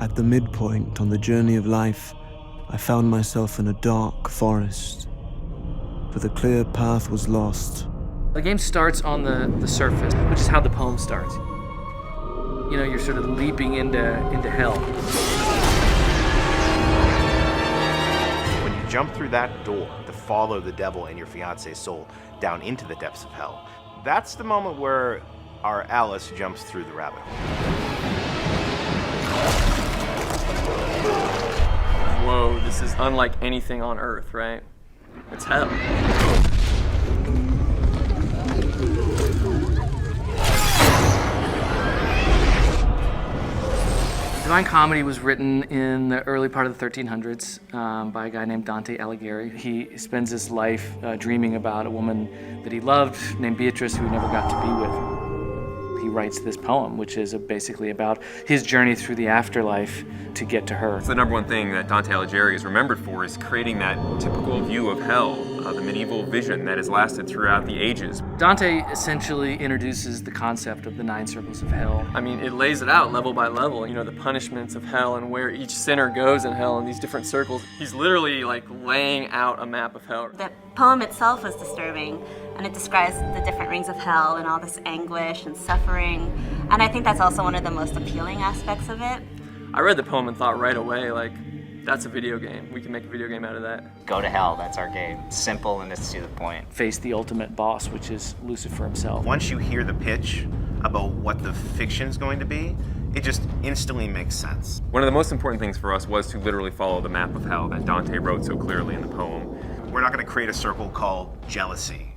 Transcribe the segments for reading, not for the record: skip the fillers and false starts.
At the midpoint on the journey of life, I found myself in a dark forest, for the clear path was lost. The game starts on the surface, which is how the poem starts. You know, you're sort of leaping into hell. When you jump through that door to follow the devil and your fiance's soul down into the depths of hell, that's the moment where our Alice jumps through the rabbit hole. Whoa, this is unlike anything on Earth, right? It's hell. Divine Comedy was written in the early part of the 1300s by a guy named Dante Alighieri. He spends his life dreaming about a woman that he loved named Beatrice, who he never got to be with. He writes this poem, which is basically about his journey through the afterlife to get to her. It's the number one thing that Dante Alighieri is remembered for, is creating that typical view of hell, the medieval vision that has lasted throughout the ages. Dante essentially introduces the concept of the 9 circles of hell. I mean, it lays it out level by level, you know, the punishments of hell and where each sinner goes in hell in these different circles. He's literally like laying out a map of hell. The poem itself was disturbing, and it describes the different rings of hell and all this anguish and suffering. And I think that's also one of the most appealing aspects of it. I read the poem and thought right away, like, that's a video game. We can make a video game out of that. Go to hell, that's our game. Simple and it's to the point. Face the ultimate boss, which is Lucifer himself. Once you hear the pitch about what the fiction's going to be, it just instantly makes sense. One of the most important things for us was to literally follow the map of hell that Dante wrote so clearly in the poem. We're not going to create a circle called jealousy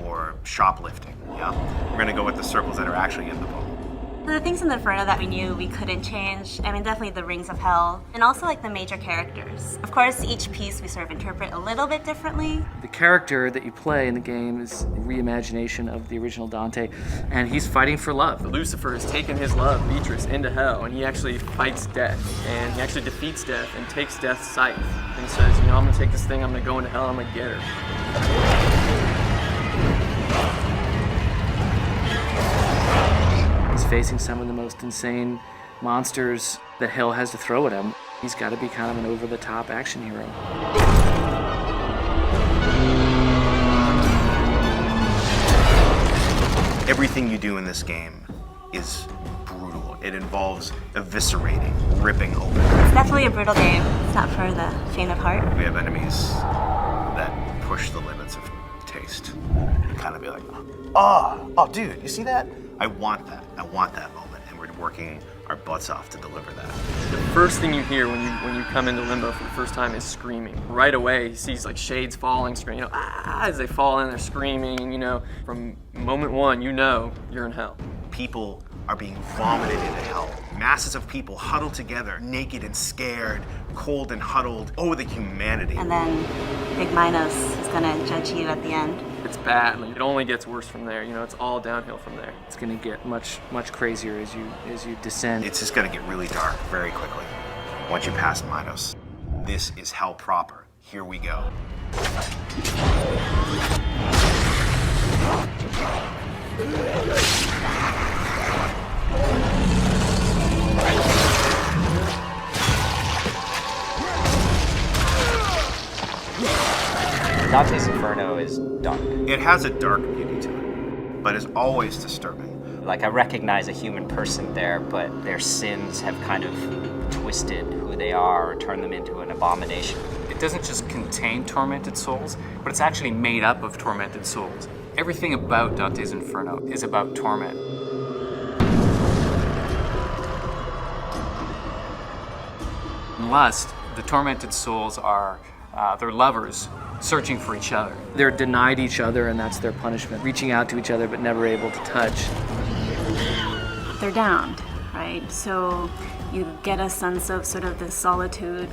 or shoplifting, yeah? We're going to go with the circles that are actually in the poem. The things in the Inferno that we knew we couldn't change, I mean, definitely the rings of hell, and also like the major characters. Of course, each piece we sort of interpret a little bit differently. The character that you play in the game is a reimagination of the original Dante, and he's fighting for love. Lucifer has taken his love, Beatrice, into hell, and he actually fights death, and he actually defeats death and takes death's scythe. And he says, you know, I'm gonna take this thing, I'm gonna go into hell, I'm gonna get her. Facing some of the most insane monsters that hell has to throw at him. He's got to be kind of an over-the-top action hero. Everything you do in this game is brutal. It involves eviscerating, ripping open. It's definitely a brutal game. It's not for the faint of heart. We have enemies that push the limits of taste. You kind of be like, oh, dude, you see that? I want that moment, and we're working our butts off to deliver that. The first thing you hear when you come into Limbo for the first time is screaming. Right away, he sees like shades falling, screaming, you know, as they fall in, they're screaming, and you know, from moment one, you know you're in hell. People are being vomited into hell. Masses of people huddled together, naked and scared, cold and huddled. Oh, the humanity. And then Big Minos is gonna judge you at the end. It's bad. Like, it only gets worse from there. You know, it's all downhill from there. It's going to get much crazier as you descend. It's just going to get really dark very quickly once you pass Minos. This is hell proper. Here we go. Dantes Inferno is dark. It has a dark beauty to it, but it's always disturbing. Like, I recognize a human person there, but their sins have kind of twisted who they are or turned them into an abomination. It doesn't just contain tormented souls, but it's actually made up of tormented souls. Everything about Dante's Inferno is about torment. In Lust, the tormented souls are their lovers searching for each other. They're denied each other, and that's their punishment. Reaching out to each other, but never able to touch. They're downed, right? So you get a sense of sort of this solitude,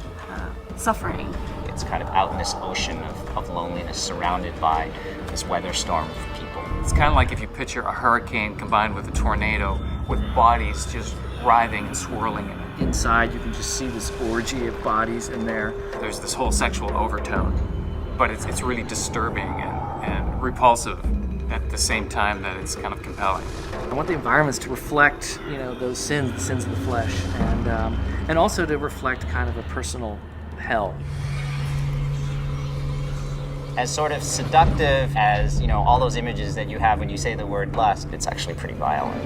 suffering. It's kind of out in this ocean of loneliness, surrounded by this weather storm of people. It's kind of like if you picture a hurricane combined with a tornado, with bodies just writhing and swirling. Inside, you can just see this orgy of bodies in there. There's this whole sexual overtone, but it's really disturbing and repulsive at the same time that it's kind of compelling. I want the environments to reflect, those sins, the sins of the flesh, and also to reflect kind of a personal hell. As sort of seductive as, all those images that you have when you say the word lust, it's actually pretty violent.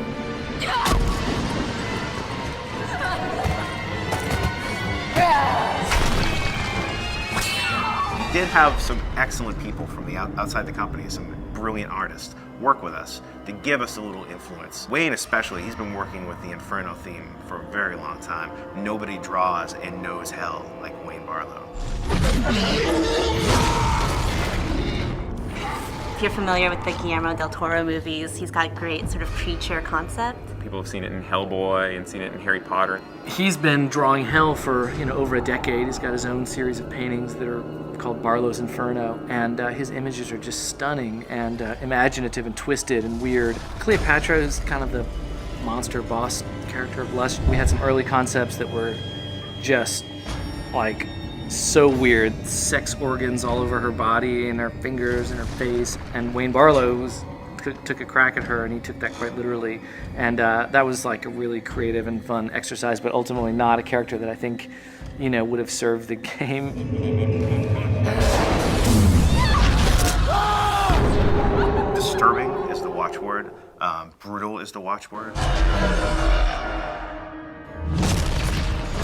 We did have some excellent people from the outside the company, some brilliant artists, work with us to give us a little influence. Wayne especially, he's been working with the Inferno theme for a very long time. Nobody draws and knows hell like Wayne Barlow. If you're familiar with the Guillermo del Toro movies, he's got great sort of creature concept. People have seen it in Hellboy and seen it in Harry Potter. He's been drawing hell for over a decade. He's got his own series of paintings that are called Barlow's Inferno, and his images are just stunning and imaginative and twisted and weird. Cleopatra is kind of the monster boss character of lust. We had some early concepts that were just like so weird. Sex organs all over her body and her fingers and her face. And Wayne Barlow took a crack at her, and he took that quite literally. And that was like a really creative and fun exercise, but ultimately not a character that I think, would have served the game. Disturbing is the watchword. Brutal is the watchword.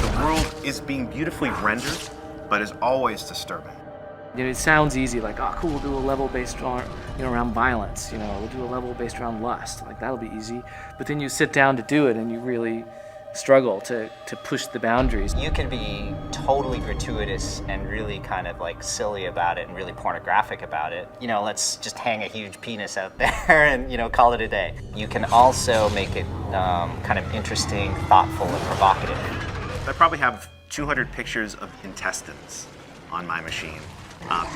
The world is being beautifully rendered, but is always disturbing. It sounds easy, like, oh, cool, we'll do a level based on, around violence. We'll do a level based around lust. Like, that'll be easy. But then you sit down to do it, and you really struggle to push the boundaries. You can be totally gratuitous and really kind of like silly about it and really pornographic about it. Let's just hang a huge penis out there and, call it a day. You can also make it kind of interesting, thoughtful, and provocative. I probably have 200 pictures of intestines on my machine.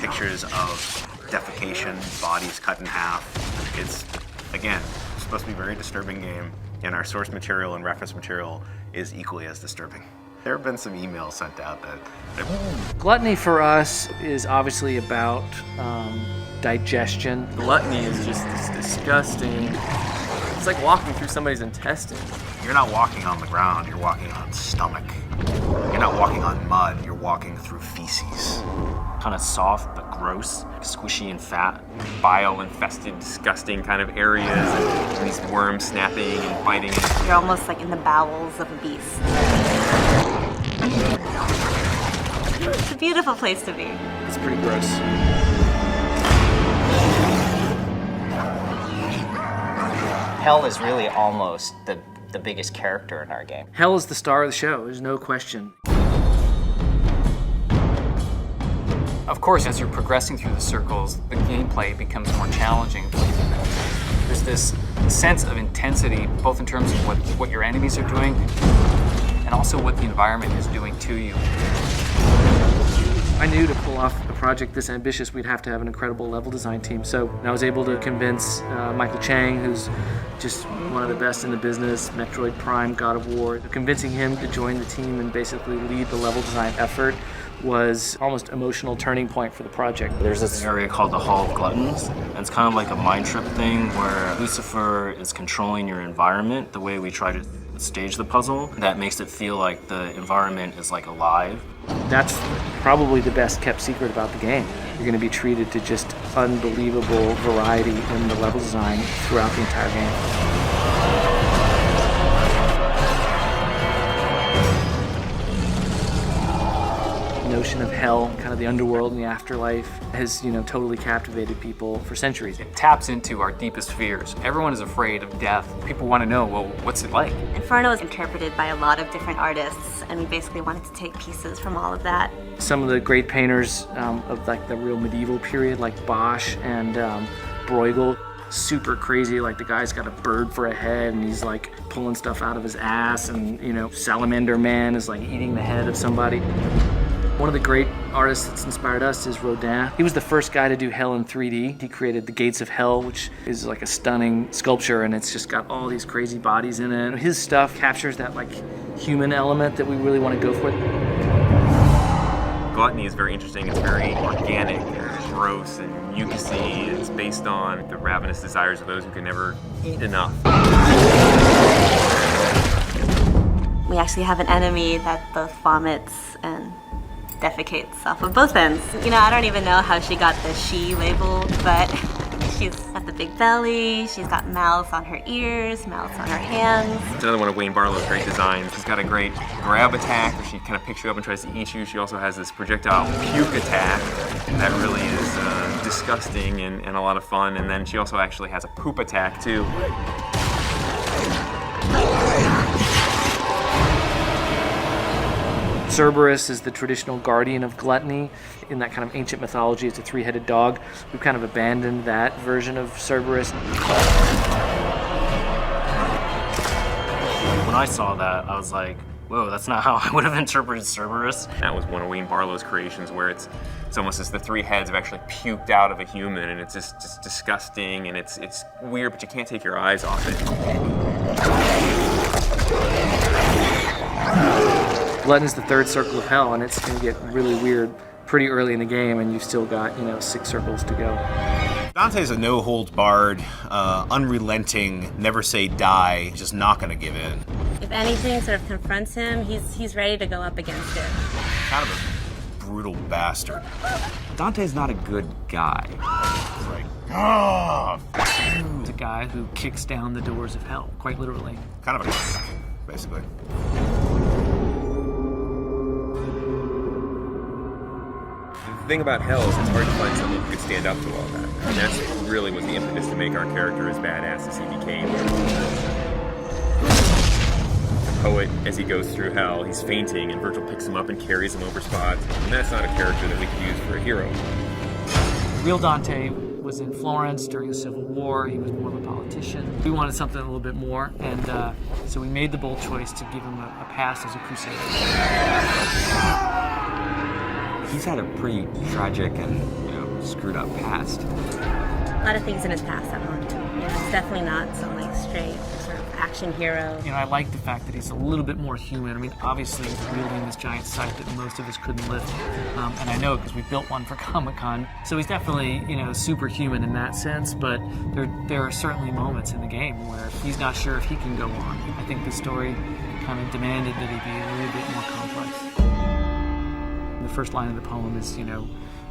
Pictures of defecation, bodies cut in half. It's, again, supposed to be a very disturbing game, and our source material and reference material is equally as disturbing. There have been some emails sent out that... Gluttony for us is obviously about digestion. Gluttony is just this disgusting. It's like walking through somebody's intestines. You're not walking on the ground, you're walking on stomach. You're not walking on mud, you're walking through feces. Kind of soft but gross, squishy and fat. Bile-infested, disgusting kind of areas, and these worms snapping and biting. You're almost like in the bowels of a beast. It's a beautiful place to be. It's pretty gross. Hell is really almost the biggest character in our game. Hell is the star of the show, there's no question. Of course, as you're progressing through the circles, the gameplay becomes more challenging. There's this sense of intensity, both in terms of what your enemies are doing, and also what the environment is doing to you. I knew to pull off a project this ambitious, we'd have to have an incredible level design team. So I was able to convince Michael Chang, who's just one of the best in the business, Metroid Prime, God of War. Convincing him to join the team and basically lead the level design effort was almost an emotional turning point for the project. There's this area called the Hall of Gluttons, and it's kind of like a mind trip thing where Lucifer is controlling your environment the way we try to stage the puzzle. That makes it feel like the environment is like alive. That's probably the best kept secret about the game. You're going to be treated to just unbelievable variety in the level design throughout the entire game. Notion of hell, kind of the underworld and the afterlife, has totally captivated people for centuries. It taps into our deepest fears. Everyone is afraid of death. People want to know, well, what's it like? Inferno is interpreted by a lot of different artists, and we basically wanted to take pieces from all of that. Some of the great painters of like the real medieval period, like Bosch and Bruegel, super crazy. Like the guy's got a bird for a head, and he's like pulling stuff out of his ass, and Salamander Man is like eating the head of somebody. One of the great artists that's inspired us is Rodin. He was the first guy to do hell in 3D. He created the Gates of Hell, which is like a stunning sculpture, and it's just got all these crazy bodies in it. His stuff captures that like human element that we really want to go for. Gluttony is very interesting. It's very organic. gross and mucusy. It's based on the ravenous desires of those who can never eat enough. We actually have an enemy that both vomits and defecates off of both ends. You know, I don't even know how she got the she label, but she's got the big belly, she's got mouths on her ears, mouths on her hands. It's another one of Wayne Barlow's great designs. She's got a great grab attack where she kind of picks you up and tries to eat you. She also has this projectile puke attack that really is disgusting and a lot of fun. And then she also actually has a poop attack too. Cerberus is the traditional guardian of gluttony. In that kind of ancient mythology, it's a three-headed dog. We've kind of abandoned that version of Cerberus. When I saw that, I was like, whoa, that's not how I would have interpreted Cerberus. That was one of Wayne Barlow's creations where it's almost as the three heads have actually puked out of a human, and it's just disgusting, and it's weird, but you can't take your eyes off it. Glutton is the third circle of hell, and it's going to get really weird pretty early in the game, and you've still got, 6 circles to go. Dante's a no-holds-barred, unrelenting, never say die, just not gonna give in. If anything sort of confronts him, he's ready to go up against it. Kind of a brutal bastard. Dante's not a good guy. Like, ah! He's a guy who kicks down the doors of hell, quite literally. Kind of a basically. The thing about hell is it's hard to find someone who could stand up to all that. And that's really what the impetus to make our character as badass as he became. The poet, as he goes through hell, he's fainting, and Virgil picks him up and carries him over spots. And that's not a character that we could use for a hero. Real Dante was in Florence during the Civil War. He was more of a politician. We wanted something a little bit more, and so we made the bold choice to give him a past as a crusader. He's had a pretty tragic and, screwed up past. A lot of things in his past that haunt him. It's definitely not some straight sort of action hero. I like the fact that he's a little bit more human. I mean, obviously he's wielding this giant scythe that most of us couldn't lift, and I know because we built one for Comic-Con. So he's definitely, superhuman in that sense. But there are certainly moments in the game where he's not sure if he can go on. I think the story kind of demanded that he be a little bit more complex. The first line of the poem is,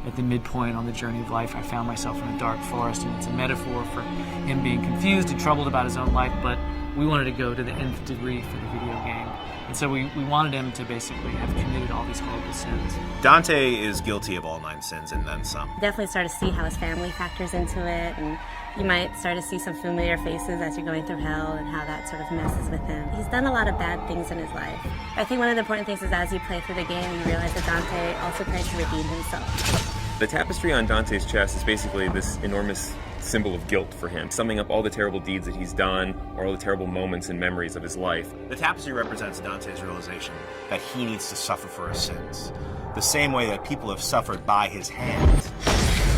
at the midpoint on the journey of life, I found myself in a dark forest, and it's a metaphor for him being confused and troubled about his own life, but we wanted to go to the nth degree for the video game. And so we wanted him to basically have committed all these horrible sins. Dante is guilty of all 9 sins and then some. Definitely start to see how his family factors into it, and you might start to see some familiar faces as you're going through hell and how that sort of messes with him. He's done a lot of bad things in his life. I think one of the important things is as you play through the game, you realize that Dante also tries to redeem himself. The tapestry on Dante's chest is basically this enormous symbol of guilt for him, summing up all the terrible deeds that he's done or all the terrible moments and memories of his life. The tapestry represents Dante's realization that he needs to suffer for his sins, the same way that people have suffered by his hand.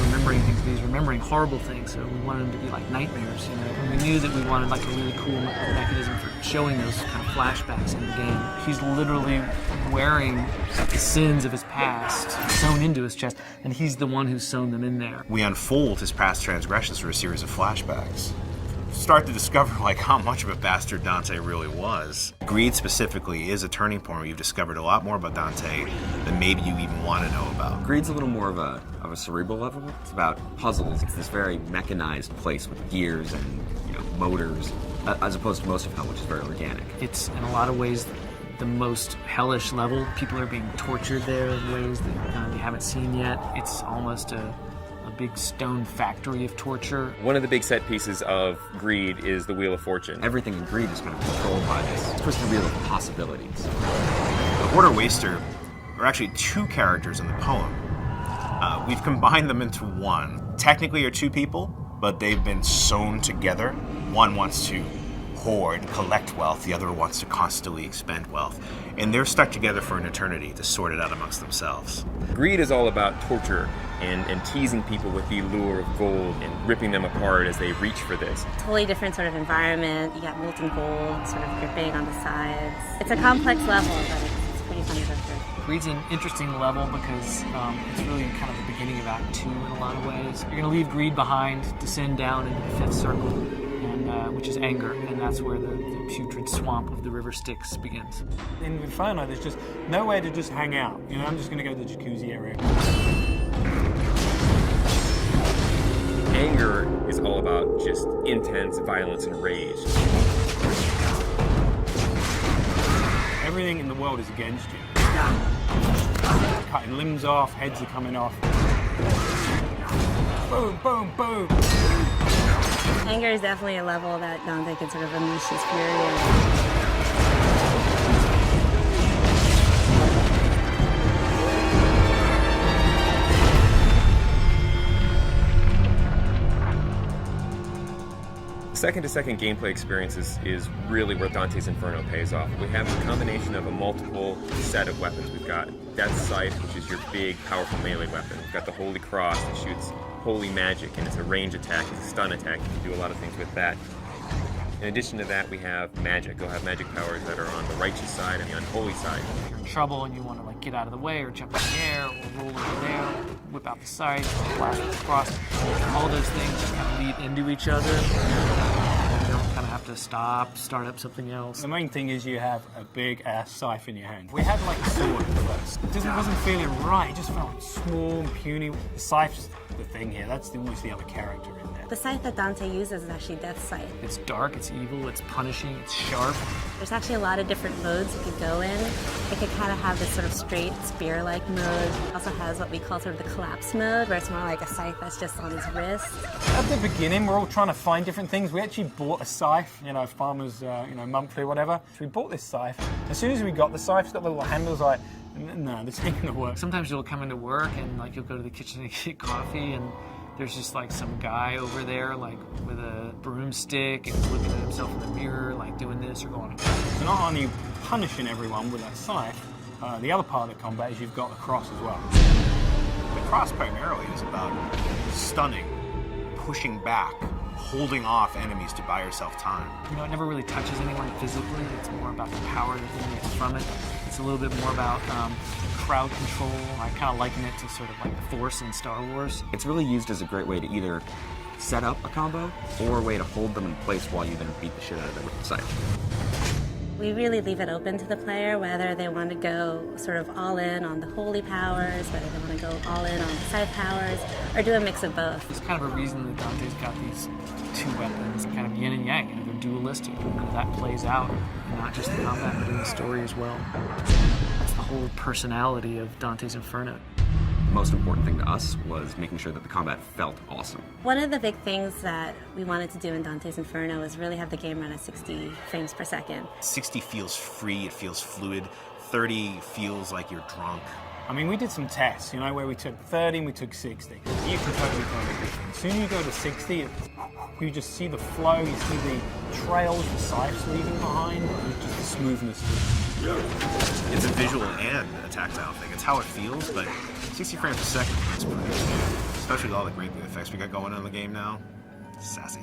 Remembering things, but he's remembering horrible things, so we wanted him to be like nightmares, And we knew that we wanted a really cool mechanism for showing those kind of flashbacks in the game. He's literally wearing the sins of his past sewn into his chest, and he's the one who's sewn them in there. We unfold his past transgressions through a series of flashbacks. Start to discover how much of a bastard Dante really was. Greed specifically is a turning point where you've discovered a lot more about Dante than maybe you even want to know about. Greed's a little more of a cerebral level. It's about puzzles. It's this very mechanized place with gears and motors, as opposed to most of hell, which is very organic. It's in a lot of ways the most hellish level. People are being tortured there in ways that you haven't seen yet. It's almost a big stone factory of torture. One of the big set pieces of Greed is the Wheel of Fortune. Everything in Greed is kind of controlled by this twisted wheel of possibilities. The Hoarder Waster are actually 2 characters in the poem. We've combined them into one. Technically are 2 people, but they've been sewn together. One wants to hoard, collect wealth, the other wants to constantly expend wealth. And they're stuck together for an eternity to sort it out amongst themselves. Greed is all about torture and teasing people with the lure of gold and ripping them apart as they reach for this. Totally different sort of environment. You got molten gold sort of dripping on the sides. It's a complex level, but it's pretty 303. Greed's an interesting level because it's really kind of the beginning of Act 2 in a lot of ways. You're going to leave greed behind, descend down into the 5th circle, and, which is anger, and that's where the putrid swamp of the river Styx begins. In Inferno, there's just nowhere to just hang out. You know, I'm just going to go to the jacuzzi area. Anger is all about just intense violence and rage. Everything in the world is against you. Cutting limbs off, heads are coming off. Boom, boom, boom. Anger is definitely a level that Dante can sort of unleash his fury in. Second-to-second gameplay experience is really where Dante's Inferno pays off. We have a combination of a multiple set of weapons. We've got Death's Scythe, which is your big, powerful melee weapon. We've got the Holy Cross that shoots holy magic, and it's a range attack, it's a stun attack. You can do a lot of things with that. In addition to that, we have magic. You'll have magic powers that are on the righteous side and the unholy side. If you're in trouble and you want to like get out of the way or jump in the air or roll over there, whip out the scythe, blast with the cross, all those things just kind of lead into each other. You don't kind of have to stop, start up something else. The main thing is you have a big ass scythe in your hand. We had like a sword at first. It wasn't feeling right. It just felt small and puny. The scythe's the thing here. That's almost the other character in there. The scythe that Dante uses is actually Death's Scythe. It's dark, it's evil, it's punishing, it's sharp. There's actually a lot of different modes you could go in. It could kind of have this sort of straight spear-like mode. It also has what we call sort of the collapse mode, where it's more like a scythe that's just on his wrist. At the beginning, we're all trying to find different things. We actually bought a scythe, you know, farmers, monthly or whatever. So we bought this scythe. As soon as we got the scythe, it's got the little handles like, no, this ain't gonna work. Sometimes you'll come into work and like you'll go to the kitchen and get coffee and there's just like some guy over there like with a broomstick and he's looking at himself in the mirror like doing this or going. So not only punishing everyone with that scythe, the other part of the combat is you've got the cross as well. The cross primarily is about stunning, pushing back, holding off enemies to buy yourself time. You know, it never really touches anyone physically. It's more about the power that you get from it. It's a little bit more about crowd control. I kind of liken it to sort of like the Force in Star Wars. It's really used as a great way to either set up a combo or a way to hold them in place while you then beat the shit out of them with the scythe. We really leave it open to the player whether they want to go sort of all in on the holy powers, whether they want to go all in on the scythe powers, or do a mix of both. There's kind of a reason that Dante's got these two weapons, kind of yin and yang, you know, they're dualistic. And that plays out in not just the combat, but in the story as well. That's the whole personality of Dante's Inferno. The most important thing to us was making sure that the combat felt awesome. One of the big things that we wanted to do in Dante's Inferno was really have the game run at 60 frames per second. 60 feels free, it feels fluid. 30 feels like you're drunk. I mean, we did some tests, you know, where we took 30 and we took 60. You can totally tell the difference. As soon as you go to 60, you just see the flow, you see the trails, the scythes leaving behind, and just the smoothness. It's a visual and a tactile thing. It's how it feels, but 60 frames per second is pretty good. Especially with all the great effects we got going on in the game now. Sassy.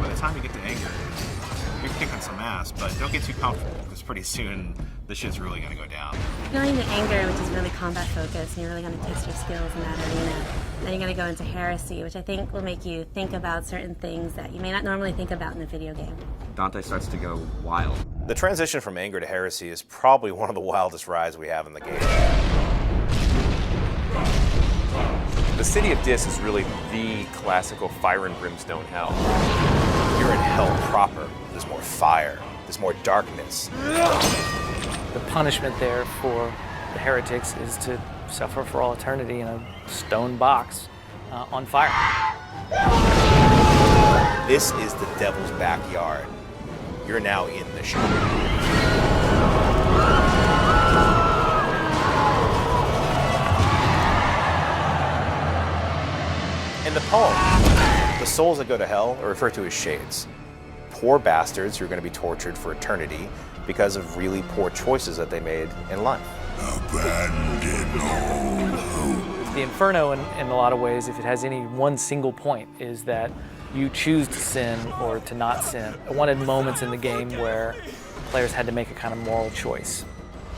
By the time you get to anger, you're kicking some ass, but don't get too comfortable, because pretty soon the shit's really gonna go down. Going to anger, which is really combat focused, and you're really gonna test your skills in that arena. Then you're gonna go into heresy, which I think will make you think about certain things that you may not normally think about in a video game. Dante starts to go wild. The transition from anger to heresy is probably one of the wildest rides we have in the game. The city of Dis is really the classical fire and brimstone hell. You're in hell proper. There's more fire. There's more darkness. The punishment there for the heretics is to suffer for all eternity in a stone box on fire. This is the devil's backyard. You're now in the show. In the poem, the souls that go to hell are referred to as shades. Poor bastards who are going to be tortured for eternity because of really poor choices that they made in life. Abandon all hope. The Inferno, in a lot of ways, if it has any one single point, is that you choose to sin or to not sin. I wanted moments in the game where players had to make a kind of moral choice.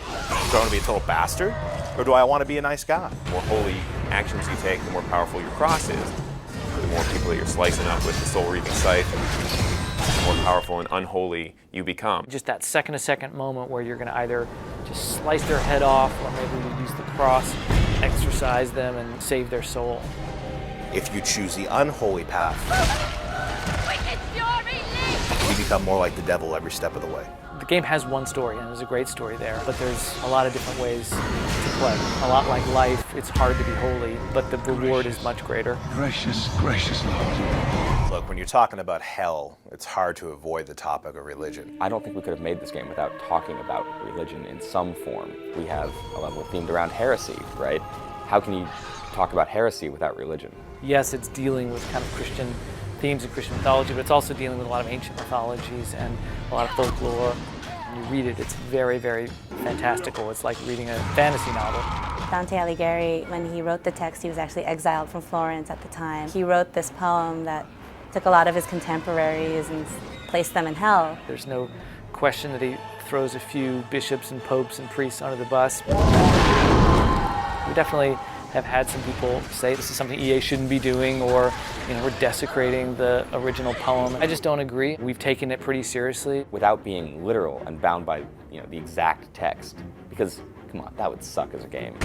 Do I want to be a total bastard, or do I want to be a nice guy? The more holy actions you take, the more powerful your cross is. The more people that you're slicing up with the soul-reaping scythe, the more powerful and unholy you become. Just that second-to-second moment where you're going to either just slice their head off, or maybe you use the cross, exorcise them, and save their soul. If you choose the unholy path, you become more like the devil every step of the way. The game has one story, and there's a great story there, but there's a lot of different ways to play. A lot like life, it's hard to be holy, but the reward is much greater. Gracious, gracious Lord. Look, when you're talking about hell, it's hard to avoid the topic of religion. I don't think we could have made this game without talking about religion in some form. We have a level themed around heresy, right? How can you talk about heresy without religion? Yes, it's dealing with kind of Christian themes of Christian mythology, but it's also dealing with a lot of ancient mythologies and a lot of folklore. When you read it, it's very, very fantastical. It's like reading a fantasy novel. Dante Alighieri, when he wrote the text, he was actually exiled from Florence at the time. He wrote this poem that took a lot of his contemporaries and placed them in hell. There's no question that he throws a few bishops and popes and priests under the bus. We definitely have had some people say this is something EA shouldn't be doing, or we're desecrating the original poem. I just don't agree. We've taken it pretty seriously. Without being literal and bound by the exact text, because come on, that would suck as a game.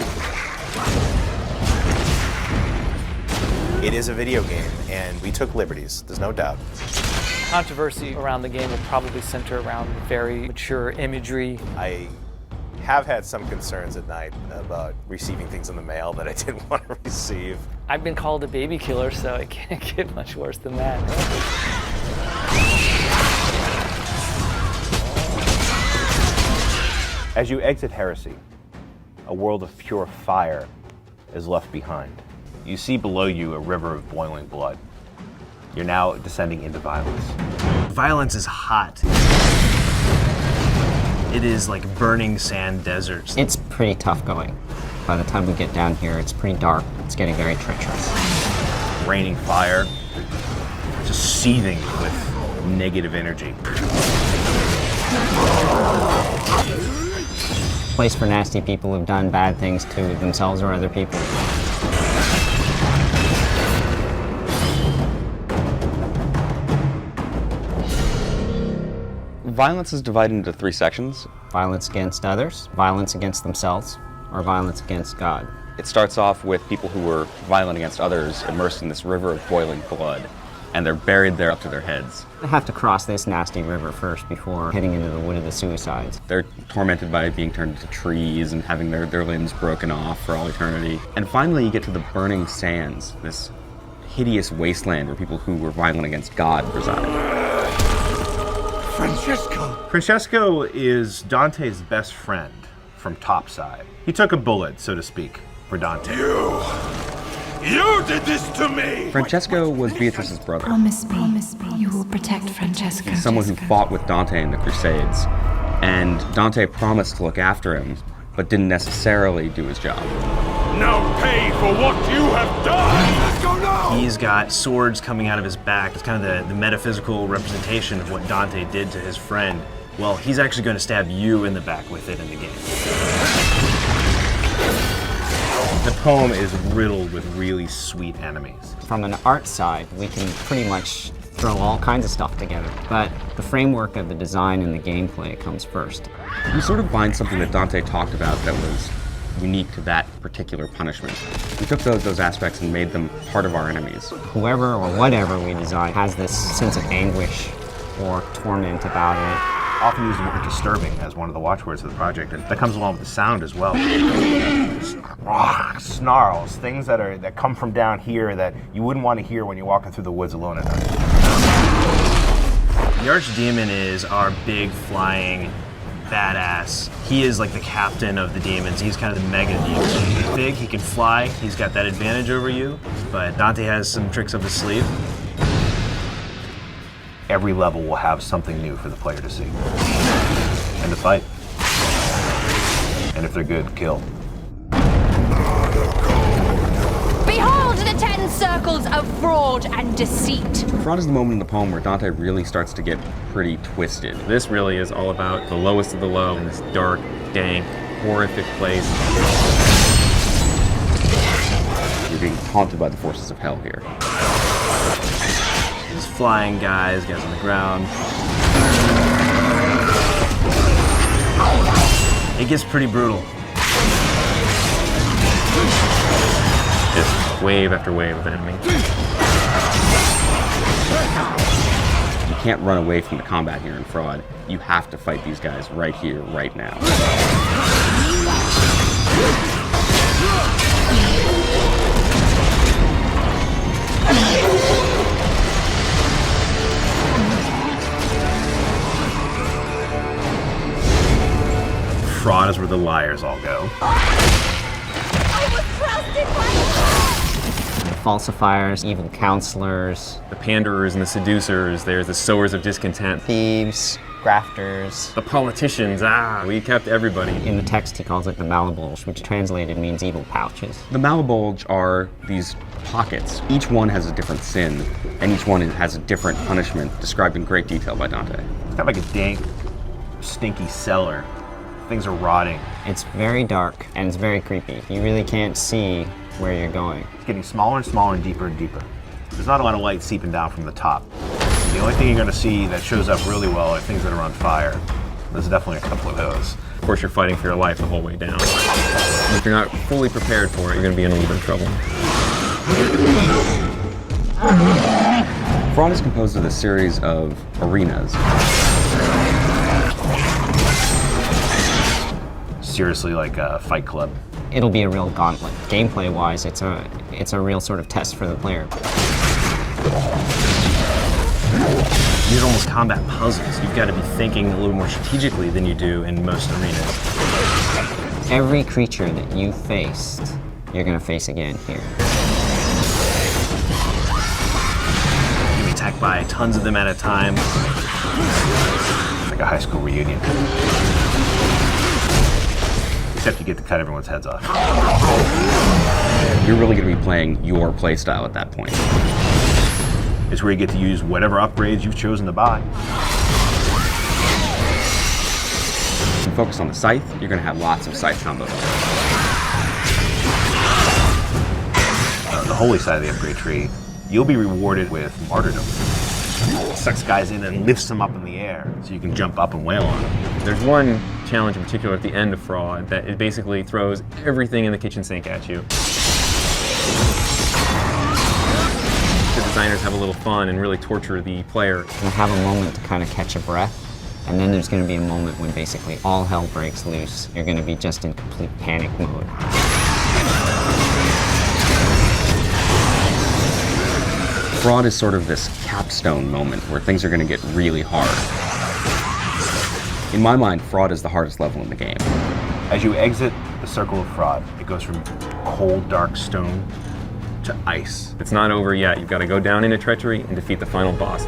It is a video game, and we took liberties, there's no doubt. Controversy around the game will probably center around very mature imagery. I have had some concerns at night about receiving things in the mail that I didn't want to receive. I've been called a baby killer, so it can't get much worse than that. As you exit heresy, a world of pure fire is left behind. You see below you a river of boiling blood. You're now descending into violence. Violence is hot. It is like burning sand deserts. It's pretty tough going. By the time we get down here, it's pretty dark. It's getting very treacherous. Raining fire, just seething with negative energy. Place for nasty people who've done bad things to themselves or other people. Violence is divided into 3 sections. Violence against others, violence against themselves, or violence against God. It starts off with people who were violent against others immersed in this river of boiling blood, and they're buried there up to their heads. They have to cross this nasty river first before heading into the wood of the suicides. They're tormented by being turned into trees and having their limbs broken off for all eternity. And finally you get to the burning sands, this hideous wasteland where people who were violent against God reside. Francesco is Dante's best friend from topside. He took a bullet, so to speak, for Dante. You did this to me! Francesco was Beatrice's brother. Promise me you will protect Francesco. Someone who fought with Dante in the Crusades. And Dante promised to look after him, but didn't necessarily do his job. Now pay for what you have done! Let's go now! He's got swords coming out of his back. It's kind of the metaphysical representation of what Dante did to his friend. Well, he's actually going to stab you in the back with it in the game. The poem is riddled with really sweet enemies. From an art side, we can pretty much throw all kinds of stuff together, but the framework of the design and the gameplay comes first. You sort of find something that Dante talked about that was unique to that particular punishment. We took those aspects and made them part of our enemies. Whoever or whatever we design has this sense of anguish or torment about it. Often used the word disturbing as one of the watchwords of the project, and that comes along with the sound as well. Snarls, things that come from down here that you wouldn't want to hear when you're walking through the woods alone at night. The Archdemon is our big flying badass. He is like the captain of the demons. He's kind of the mega demon. He's big, he can fly, he's got that advantage over you, but Dante has some tricks up his sleeve. Every level will have something new for the player to see. And to fight. And if they're good, kill. Behold the 10 circles of fraud and deceit. Fraud is the moment in the poem where Dante really starts to get pretty twisted. This really is all about the lowest of the low in this dark, dank, horrific place. You're being taunted by the forces of hell here. There's flying guys on the ground. It gets pretty brutal. Just wave after wave of enemies. You can't run away from the combat here in Fraud. You have to fight these guys right here, right now. Fraud is where the liars all go. Falsifiers, evil counselors, The panderers and the seducers, there's the sowers of discontent. thieves, grafters. The politicians, we kept everybody. In the text, he calls it the Malabulge, which translated means evil pouches. The Malabulge are these pockets. Each one has a different sin, and each one has a different punishment, described in great detail by Dante. It's kind of like a dank, stinky cellar. Things are rotting. It's very dark and it's very creepy. You really can't see where you're going. It's getting smaller and smaller and deeper and deeper. There's not a lot of light seeping down from the top. The only thing you're going to see that shows up really well are things that are on fire. There's definitely a couple of those. Of course, you're fighting for your life the whole way down. If you're not fully prepared for it, you're going to be in a little bit of trouble. Fraud is composed of a series of arenas. Seriously, like a Fight Club. It'll be a real gauntlet. Gameplay-wise, it's a real sort of test for the player. These are almost combat puzzles. You've got to be thinking a little more strategically than you do in most arenas. Every creature that you faced, you're going to face again here. You be attacked by tons of them at a time. Like a high school reunion. Except you get to cut everyone's heads off. You're really going to be playing your playstyle at that point. It's where you get to use whatever upgrades you've chosen to buy. If you focus on the scythe, you're going to have lots of scythe combos. The holy side of the upgrade tree, you'll be rewarded with martyrdom. It sucks guys in and lifts them up in the air so you can jump up and wail on them. There's one challenge in particular at the end of Fraud that it basically throws everything in the kitchen sink at you. The designers have a little fun and really torture the player. You'll have a moment to kind of catch a breath, and then there's going to be a moment when basically all hell breaks loose. You're going to be just in complete panic mode. Fraud is sort of this capstone moment where things are going to get really hard. In my mind, Fraud is the hardest level in the game. As you exit the circle of Fraud, it goes from cold, dark stone to ice. It's not over yet. You've got to go down into treachery and defeat the final boss,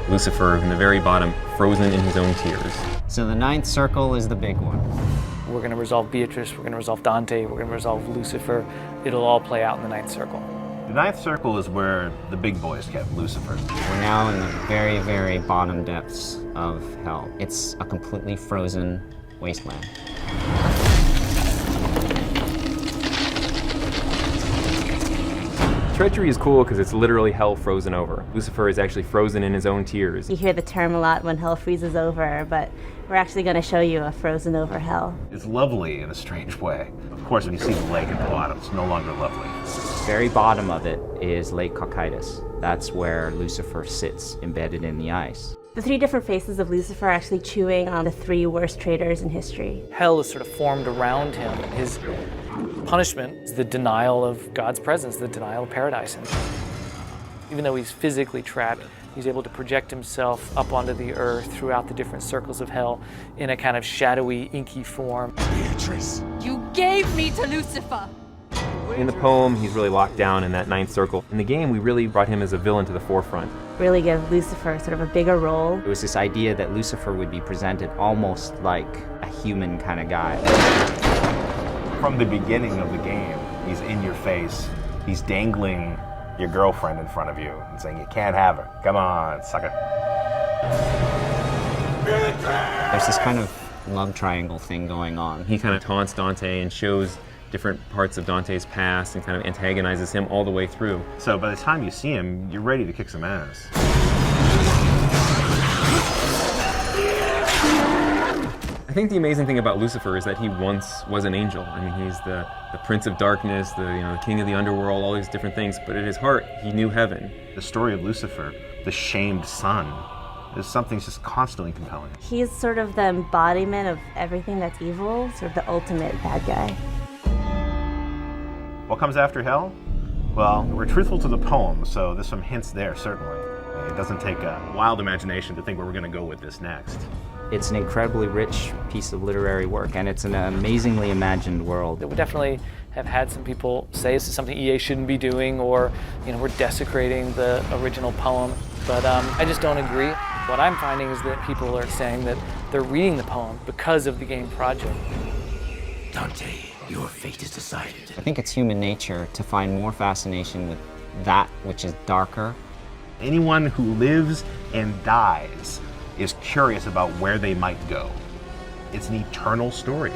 Lucifer, in the very bottom, frozen in his own tears. So the 9th circle is the big one. We're going to resolve Beatrice, we're going to resolve Dante, we're going to resolve Lucifer. It'll all play out in the 9th circle. The 9th circle is where the big boys kept Lucifer. We're now in the very, very bottom depths of hell. It's a completely frozen wasteland. Treachery is cool because it's literally hell frozen over. Lucifer is actually frozen in his own tears. You hear the term a lot when hell freezes over, but we're actually going to show you a frozen over hell. It's lovely in a strange way. Of course, when you see the lake at the bottom, it's no longer lovely. Very bottom of it is Lake Cocytus. That's where Lucifer sits, embedded in the ice. The 3 different faces of Lucifer are actually chewing on the 3 worst traitors in history. Hell is sort of formed around him. His punishment is the denial of God's presence, the denial of paradise. And even though he's physically trapped, he's able to project himself up onto the earth throughout the different circles of hell in a kind of shadowy, inky form. Beatrice, you gave me to Lucifer. In the poem, he's really locked down in that 9th circle. In the game, we really brought him as a villain to the forefront. Really give Lucifer sort of a bigger role. It was this idea that Lucifer would be presented almost like a human kind of guy. From the beginning of the game, he's in your face. He's dangling your girlfriend in front of you and saying you can't have her. Come on, sucker. There's this kind of love triangle thing going on. He kind of taunts Dante and shows different parts of Dante's past and kind of antagonizes him all the way through. So by the time you see him, you're ready to kick some ass. I think the amazing thing about Lucifer is that he once was an angel. I mean, he's the prince of darkness, the king of the underworld, all these different things, but at his heart, he knew heaven. The story of Lucifer, the shamed son, is something that's just constantly compelling. He's sort of the embodiment of everything that's evil, sort of the ultimate bad guy. What comes after hell? Well, we're truthful to the poem, so there's some hints there, certainly. It doesn't take a wild imagination to think where we're going to go with this next. It's an incredibly rich piece of literary work, and it's an amazingly imagined world. We definitely have had some people say this is something EA shouldn't be doing, or we're desecrating the original poem, but I just don't agree. What I'm finding is that people are saying that they're reading the poem because of the game project. Dante, your fate is decided. I think it's human nature to find more fascination with that which is darker. Anyone who lives and dies is curious about where they might go. It's an eternal story.